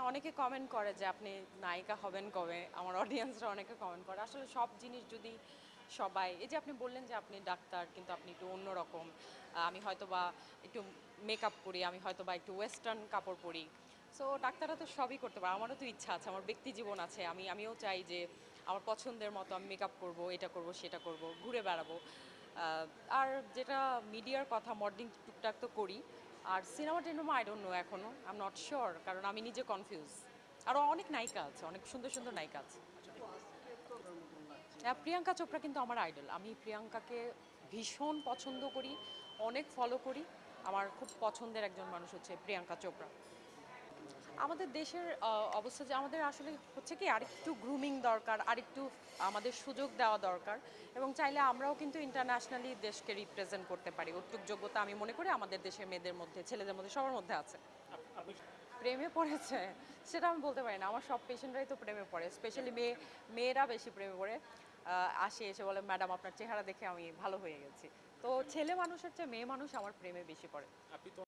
অনেকে কমেন্ট করে যে আপনি নায়িকা হবেন কবে? আমার অডিয়েন্সরা অনেকে কমেন্ট করে। আসলে সব জিনিস যদি সবাই এই যে আপনি বললেন যে আপনি ডাক্তার কিন্তু আপনি একটু অন্যরকম। আমি হয়তোবা একটু মেকআপ করি, আমি হয়তোবা একটু ওয়েস্টার্ন কাপড় পরি। সো ডাক্তাররা তো সবই করতে পারে। আমারও তো ইচ্ছা আছে, আমার ব্যক্তি জীবন আছে। আমিও চাই যে আমার পছন্দের মতো আমি মেকআপ করব, এটা করব, সেটা করব, ঘুরে বেড়াবো। আর যেটা মিডিয়ার কথা মডেলিং টুকটাক তো করি। আর সিনেমা-টিনেমা আই ডোন্ট নো এখনো। আই এম নট সিউর কারণ আমি নিজে কনফিউজ। আরও অনেক নায়িকা আছে, অনেক সুন্দর, সুন্দর নায়িকা আছে। প্রিয়াঙ্কা চোপড়া কিন্তু আমার আইডল। আমি প্রিয়াঙ্কাকে ভীষণ পছন্দ করি, অনেক ফলো করি। আমার খুব পছন্দের একজন মানুষ হচ্ছে প্রিয়াঙ্কা চোপড়া। আমাদের দেশের অবস্থা যে আমাদের আসলে হচ্ছে কি আরেকটু গ্রুমিং দরকার, আরেকটু আমাদের সুযোগ দেওয়া দরকার এবং চাইলে আমরাও কিন্তু ইন্টারন্যাশনালি দেশকে রিপ্রেজেন্ট করতে পারি। ওটুক যোগ্যতা আমি মনে করি আমাদের দেশের মেয়েদের মধ্যে, ছেলেদের মধ্যে, সবার মধ্যে আছে। প্রেমে পড়েছে সেটা আমি বলতে পারি না। আমার সব পেশেন্টরাই তো প্রেমে পড়ে, স্পেশালি মেয়েরা বেশি প্রেমে পড়ে। আসে এসে বলে ম্যাডাম আপনার চেহারা দেখে আমি ভালো হয়ে গেছি। তো ছেলে মানুষের চেয়ে মেয়ে মানুষ আমার প্রেমে বেশি পড়ে।